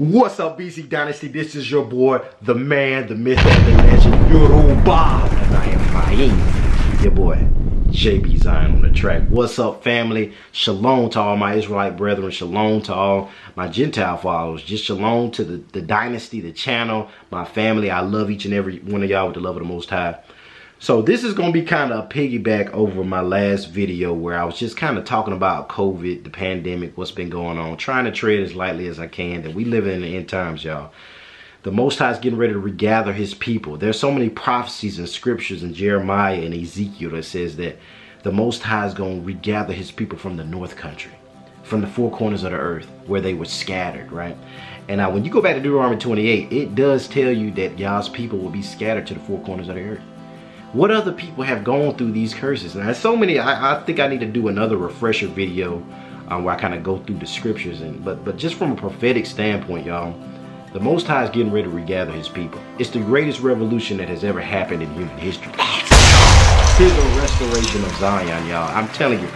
What's up, BC Dynasty? This is your boy, the man, the myth, and the legend, Yoruba. And I am Fahim, your boy, JB Zion on the track. What's up, family? Shalom to all my Israelite brethren. Shalom to all my Gentile followers. Just shalom to the Dynasty, the channel, my family. I love each and every one of y'all with the love of the Most High. So this is going to be kind of a piggyback over my last video where I was just kind of talking about COVID, the pandemic, what's been going on, trying to tread as lightly as I can, that we live in the end times, y'all. The Most High is getting ready to regather his people. There's so many prophecies and scriptures in Jeremiah and Ezekiel that says that the Most High is going to regather his people from the north country, from the four corners of the earth where they were scattered, right? And now when you go back to Deuteronomy 28, it does tell you that y'all's people will be scattered to the four corners of the earth. What other people have gone through these curses? And there's so many. I think I need to do another refresher video where I kind of go through the scriptures. But just from a prophetic standpoint, y'all, the Most High is getting ready to regather his people. It's the greatest revolution that has ever happened in human history. Here's a restoration of Zion, y'all. I'm telling you,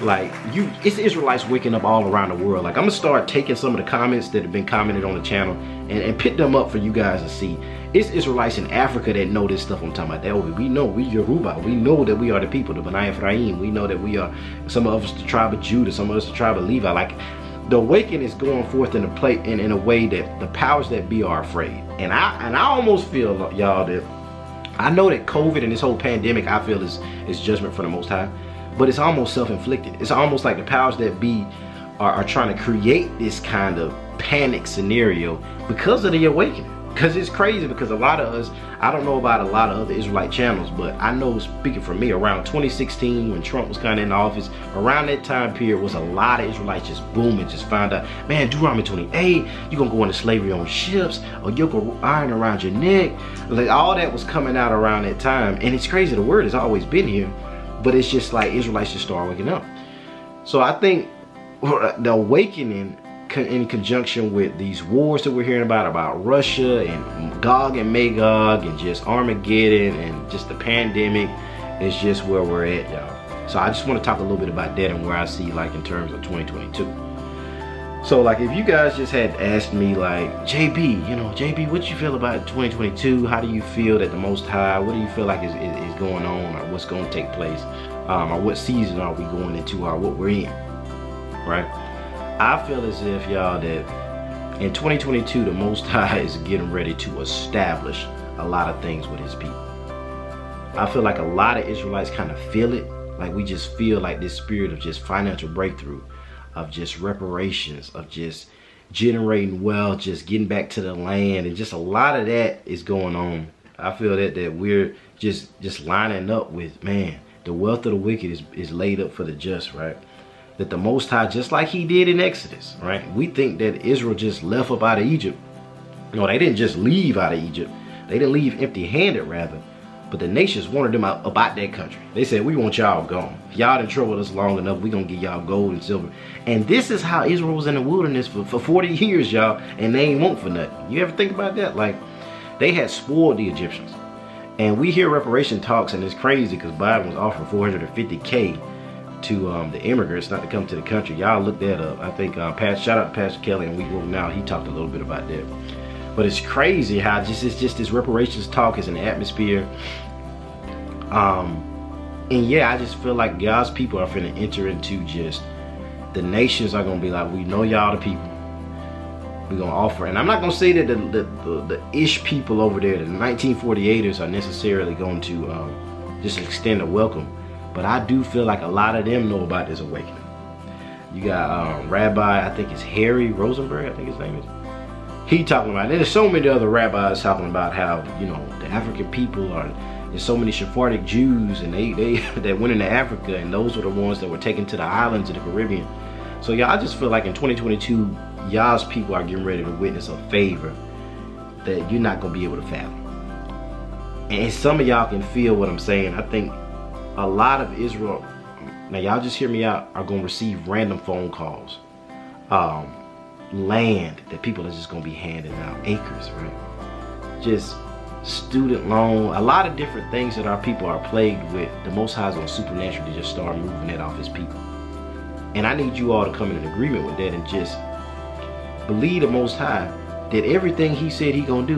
like, it's Israelites waking up all around the world. Like, I'm gonna start taking some of the comments that have been commented on the channel and pick them up for you guys to see. It's Israelites in Africa that know this stuff I'm talking about. We know we Yoruba. We know that we are the people, the B'nai Ephraim. We know that we are, some of us the tribe of Judah, some of us the tribe of Levi. Like, the awakening is going forth in a way that the powers that be are afraid. And I almost feel, y'all, that I know that COVID and this whole pandemic, I feel is judgment from the Most High, but it's almost self-inflicted. It's almost like the powers that be are trying to create this kind of panic scenario because of the awakening. Because it's crazy, because a lot of us, I don't know about a lot of other Israelite channels, but I know, speaking for me, around 2016 when Trump was kind of in office, around that time period was a lot of Israelites just booming, just found out, man, Deuteronomy 28, you're going to go into slavery on ships, or you're going to iron around your neck. Like, all that was coming out around that time. And it's crazy, the word has always been here, but it's just like Israelites just start waking up. So I think the awakening, in conjunction with these wars that we're hearing about Russia and Gog and Magog and just Armageddon and just the pandemic, is just where we're at, y'all. So I just want to talk a little bit about that and where I see, like, in terms of 2022. So, like, if you guys just had asked me, like, JB, what you feel about 2022? How do you feel that the Most High, what do you feel like is going on, or what's going to take place, or what season are we going into, or what we're in, right? I feel as if, y'all, that in 2022, the Most High is getting ready to establish a lot of things with his people. I feel like a lot of Israelites kind of feel it. Like, we just feel like this spirit of just financial breakthrough, of just reparations, of just generating wealth, just getting back to the land, and just a lot of that is going on. I feel that we're just lining up with, man, the wealth of the wicked is laid up for the just, right? That the Most High, just like he did in Exodus, right? We think that Israel just left up out of Egypt. No, they didn't just leave out of Egypt. They didn't leave empty-handed, rather. But the nations wanted them out about that country. They said, we want y'all gone. Y'all done troubled us long enough. We gonna give y'all gold and silver. And this is how Israel was in the wilderness for 40 years, y'all. And they ain't want for nothing. You ever think about that? Like, they had spoiled the Egyptians. And we hear reparation talks, and it's crazy because Biden was offering $450K to the immigrants not to come to the country. Y'all look that up. I think shout out to Pastor Kelly and We Work Now. He talked a little bit about that. But it's crazy how it's just this reparations talk is in the atmosphere. And yeah, I just feel like God's people are finna enter into just, the nations are gonna be like, we know y'all the people. We're gonna offer. And I'm not gonna say that the ish people over there, the 1948ers, are necessarily going to just extend a welcome. But I do feel like a lot of them know about this awakening. You got Rabbi, I think it's Harry Rosenberg, I think his name is. He talking about it. There's so many other rabbis talking about how, the African people there's so many Sephardic Jews, and they that went into Africa, and those were the ones that were taken to the islands of the Caribbean. So y'all, I just feel like in 2022, y'all's people are getting ready to witness a favor that you're not gonna be able to fathom. And some of y'all can feel what I'm saying. I think a lot of Israel, now y'all just hear me out, are going to receive random phone calls. Land that people are just going to be handing out, acres, right? Just student loan, a lot of different things that our people are plagued with. The Most High is going to supernaturally just start moving that off his people. And I need you all to come in agreement with that and just believe the Most High that everything he said he gonna do,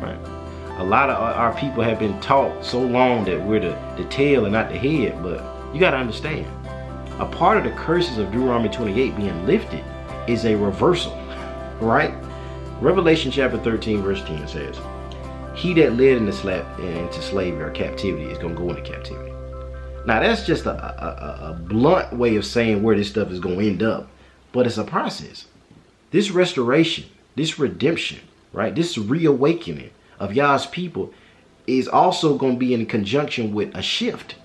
right? A lot of our people have been taught so long that we're the tail and not the head, but you gotta understand, a part of the curses of Deuteronomy 28 being lifted is a reversal, right? Revelation chapter 13 verse 10 says, he that led into slavery or captivity is gonna go into captivity. Now that's just a blunt way of saying where this stuff is gonna end up, but it's a process. This restoration, this redemption, right? This reawakening of Yah's people is also going to be in conjunction with a shift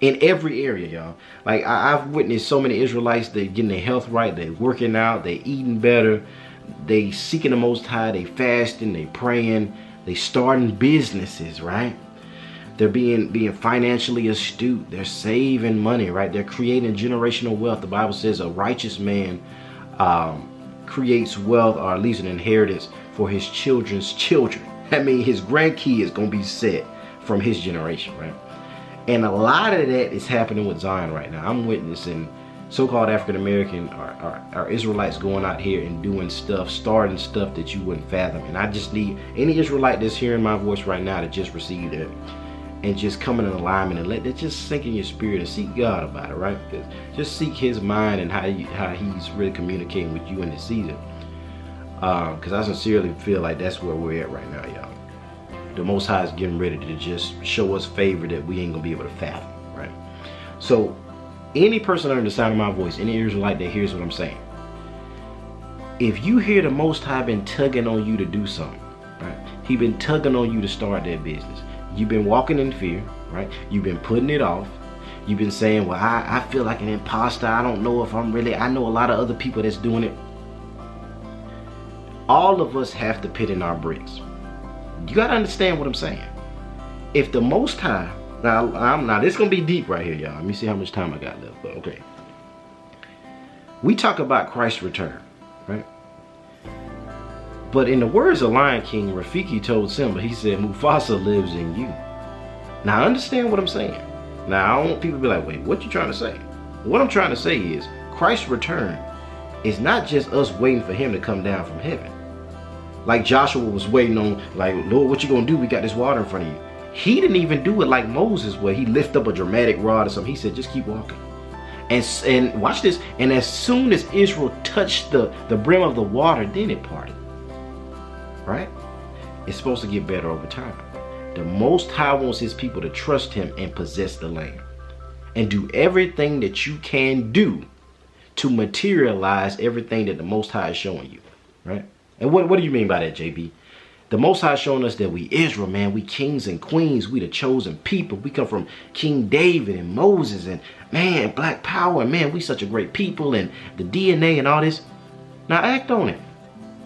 in every area, y'all. Like I've witnessed so many Israelites, they're getting their health right, they're working out, they're eating better, they seeking the Most High, they fasting, they praying, they starting businesses, right? They're being financially astute, they're saving money, right? They're creating generational wealth. The Bible says a righteous man creates wealth, or at least an inheritance for his children's children. I mean, his grandkids gonna be set from his generation, right? And a lot of that is happening with Zion right now. I'm witnessing so-called African American or Israelites going out here and doing stuff, starting stuff that you wouldn't fathom. And I just need any Israelite that's hearing my voice right now to just receive that and just come in alignment and let that just sink in your spirit and seek God about it, right? Just seek his mind and how he's really communicating with you in this season. Because I sincerely feel like that's where we're at right now, y'all. The Most High is getting ready to just show us favor that we ain't gonna be able to fathom, right? So any person under the sound of my voice, any Israelite that hears what I'm saying, if you hear the Most High been tugging on you to do something, right? He been tugging on you to start that business. You've been walking in fear, right? You've been putting it off. You've been saying, well, I feel like an imposter. I don't know if I'm really, I know a lot of other people that's doing it. All of us have to put in our bricks. You got to understand what I'm saying. If the Most High, now this is going to be deep right here, y'all. Let me see how much time I got left, but okay. We talk about Christ's return, right? But in the words of Lion King, Rafiki told Simba, he said, Mufasa lives in you. Now, understand what I'm saying. Now, I don't want people to be like, wait, what you trying to say? What I'm trying to say is, Christ's return is not just us waiting for him to come down from heaven. Like Joshua was waiting on, like, Lord, what you gonna do? We got this water in front of you. He didn't even do it like Moses, where he lifted up a dramatic rod or something. He said, just keep walking. And watch this. And as soon as Israel touched the brim of the water, then it parted. Right? It's supposed to get better over time. The Most High wants his people to trust him and possess the land. And do everything that you can do to materialize everything that the Most High is showing you. Right? And what do you mean by that, JB? The Most High is showing us that we Israel, man, we kings and queens, we the chosen people. We come from King David and Moses and, man, black power. And, man, we such a great people and the DNA and all this. Now act on it.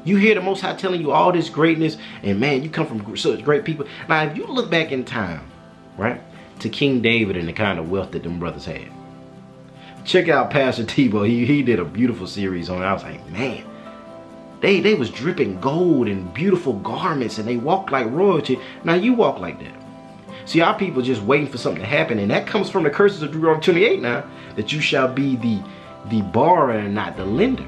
You hear the Most High telling you all this greatness and, man, you come from such great people. Now, if you look back in time, right, to King David and the kind of wealth that them brothers had. Check out Pastor Tebow. He did a beautiful series on it. I was like, man. They was dripping gold and beautiful garments and they walked like royalty. Now you walk like that. See, our people just waiting for something to happen, and that comes from the curses of Deuteronomy 28 now, that you shall be the borrower and not the lender.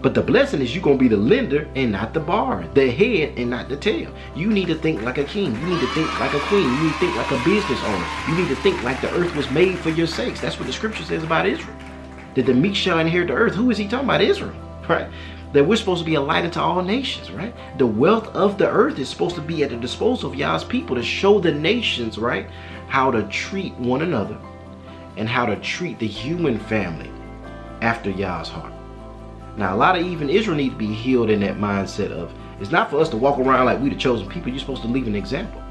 But the blessing is you're going to be the lender and not the borrower, the head and not the tail. You need to think like a king. You need to think like a queen. You need to think like a business owner. You need to think like the earth was made for your sakes. That's what the scripture says about Israel. That the meek shall inherit the earth. Who is he talking about? Israel, right? That we're supposed to be a light unto all nations, right? The wealth of the earth is supposed to be at the disposal of Yah's people to show the nations, right, how to treat one another and how to treat the human family after Yah's heart. Now, a lot of even Israel need to be healed in that mindset of, it's not for us to walk around like we the chosen people. You're supposed to leave an example.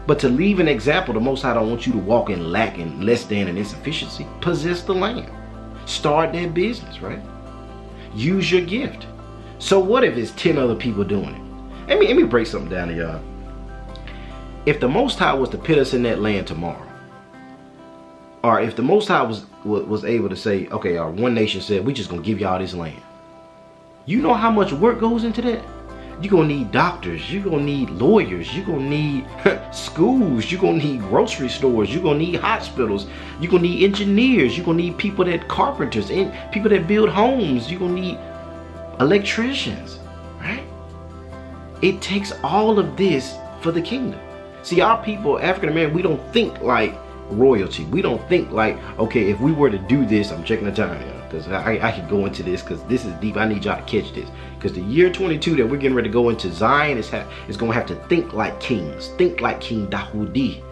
But to leave an example, the Most High don't want you to walk in lack and less than and insufficiency. Possess the land. Start that business, right? Use your gift. So what if it's 10 other people doing it? Let me break something down to y'all. If the Most High was to put us in that land tomorrow, or if the Most High was able to say, okay, our one nation said, we just gonna give y'all this land. You know how much work goes into that? You're gonna need doctors, you're gonna need lawyers, you're gonna need schools, you're gonna need grocery stores, you're gonna need hospitals, you're gonna need engineers, you're gonna need people that carpenters, and people that build homes, you're gonna need electricians, right? It takes all of this for the kingdom. See, our people, African American, we don't think like royalty. We don't think like, okay, if we were to do this, I'm checking the time here, because I could go into this, because this is deep. I need y'all to catch this, because the year 22 that we're getting ready to go into, Zion is going to have to think like kings. Think like King Dahudi.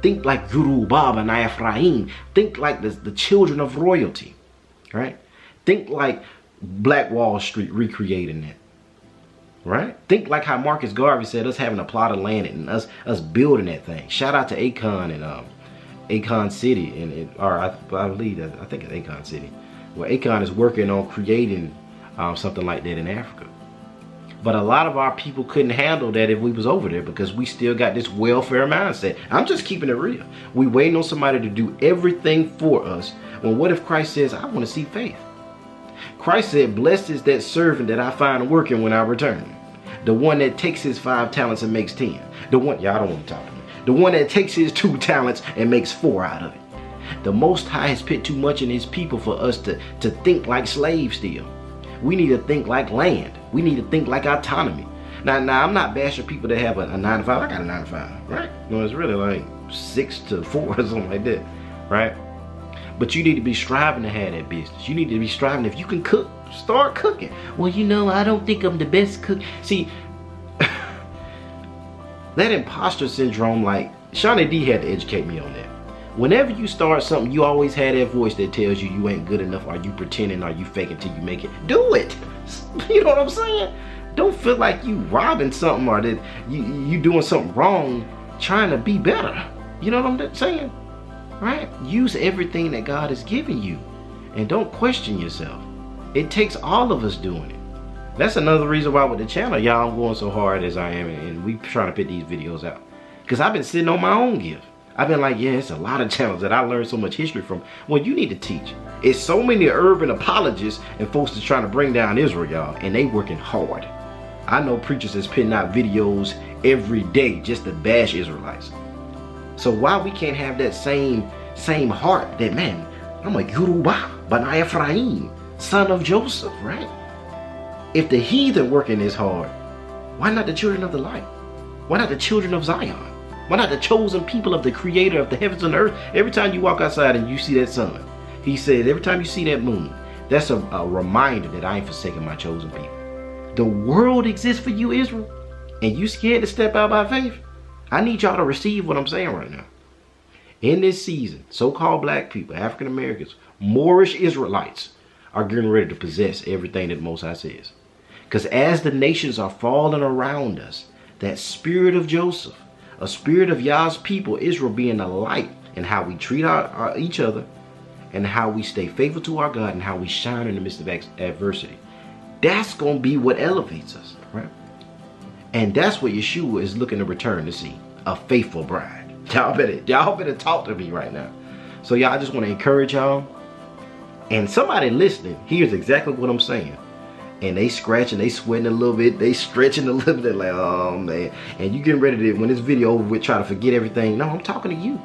Think like Yoruba and Ephraim. Think like the children of royalty, right? Think like Black Wall Street, recreating that. Right? Think like how Marcus Garvey said, us having a plot of land and us building that thing. Shout out to Akon and Akon City, I think it's Akon City, where Akon is working on creating something like that in Africa. But a lot of our people couldn't handle that if we was over there, because we still got this welfare mindset. I'm just keeping it real. We waiting on somebody to do everything for us. When what if Christ says, I want to see faith? Christ said, blessed is that servant that I find working when I return. The one that takes his 5 talents and makes 10. The one, y'all don't want to talk to me. The one that takes his 2 talents and makes 4 out of it. The Most High has put too much in his people for us to think like slaves still. We need to think like land. We need to think like autonomy. Now I'm not bashing people that have a 9 to 5. I got a 9 to 5, right? No, it's really like 6 to 4 or something like that, right? But you need to be striving to have that business. You need to be striving. If you can cook, start cooking. Well, you know, I don't think I'm the best cook. See, that imposter syndrome, like Shawnee D had to educate me on that. Whenever you start something, you always have that voice that tells you you ain't good enough. Are you pretending? Are you faking till you make it? Do it. You know what I'm saying? Don't feel like you robbing something or that you doing something wrong trying to be better. You know what I'm saying? Right? Use everything that God has given you and don't question yourself. It takes all of us doing it. That's another reason why with the channel, y'all, I'm going so hard as I am, and we trying to put these videos out. Because I've been sitting on my own gift. I've been like, yeah, it's a lot of channels that I learned so much history from. Well, you need to teach. It's so many urban apologists and folks that's trying to bring down Israel, y'all, and they working hard. I know preachers that's putting out videos every day just to bash Israelites. So why we can't have that same heart that, man, I'm a Yoruba, but Ephraim, son of Joseph, right? If the heathen working is hard, why not the children of the light? Why not the children of Zion? Why not the chosen people of the creator of the heavens and earth? Every time you walk outside and you see that sun, he said, every time you see that moon, that's a reminder that I ain't forsaken my chosen people. The world exists for you, Israel, and you scared to step out by faith? I need y'all to receive what I'm saying right now. In this season, so-called black people, African Americans, Moorish Israelites are getting ready to possess everything that the Most High says. Because as the nations are falling around us, that spirit of Joseph, a spirit of Yah's people, Israel, being a light in how we treat each other and how we stay faithful to our God and how we shine in the midst of adversity. That's going to be what elevates us, right? And that's what Yeshua is looking to return to see, a faithful bride. Y'all better talk to me right now. So y'all, I just want to encourage y'all. And somebody listening hears exactly what I'm saying. And they scratching, they sweating a little bit, they stretching a little bit, like, oh man. And you getting ready to, when this video over with, try to forget everything. No, I'm talking to you.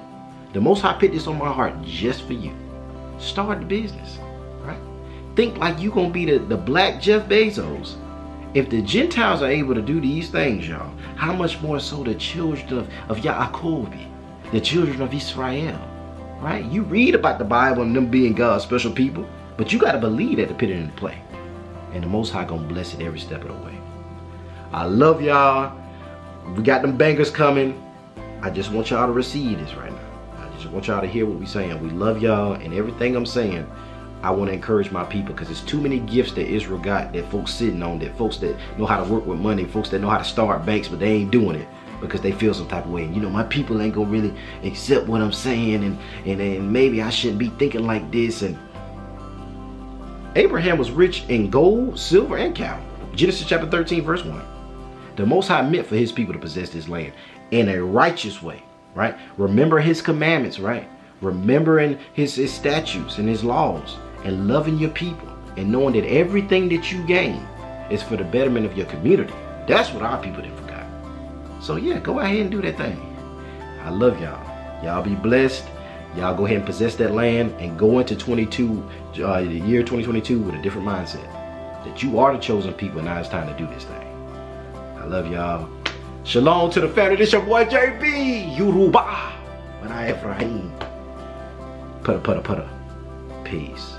The Most High put this on my heart just for you. Start the business, right? Think like you gonna be the black Jeff Bezos. If the Gentiles are able to do these things, y'all, how much more so the children of Yaakov, the children of Israel, right? You read about the Bible and them being God's special people, but you got to believe that to put it into play. And the Most High gonna bless it every step of the way. I love y'all. We got them bangers coming. I just want y'all to receive this right now. I just want y'all to hear what we're saying. We love y'all, and everything I'm saying, I want to encourage my people, because there's too many gifts that Israel got that folks sitting on, that folks that know how to work with money, folks that know how to start banks, but they ain't doing it because they feel some type of way. And you know, my people ain't gonna really accept what I'm saying, and maybe I shouldn't be thinking like this. And Abraham was rich in gold, silver, and cattle. Genesis chapter 13, verse 1. The Most High meant for his people to possess this land in a righteous way, right? Remember his commandments, right? Remembering his statutes and his laws, and loving your people, and knowing that everything that you gain is for the betterment of your community. That's what our people didn't forget. So yeah, go ahead and do that thing. I love y'all. Y'all be blessed. Y'all go ahead and possess that land and go into the year 2022 with a different mindset. That you are the chosen people, and now it's time to do this thing. I love y'all. Shalom to the family. This your boy JB. Yoruba. And I Ephraim. Putta. Peace.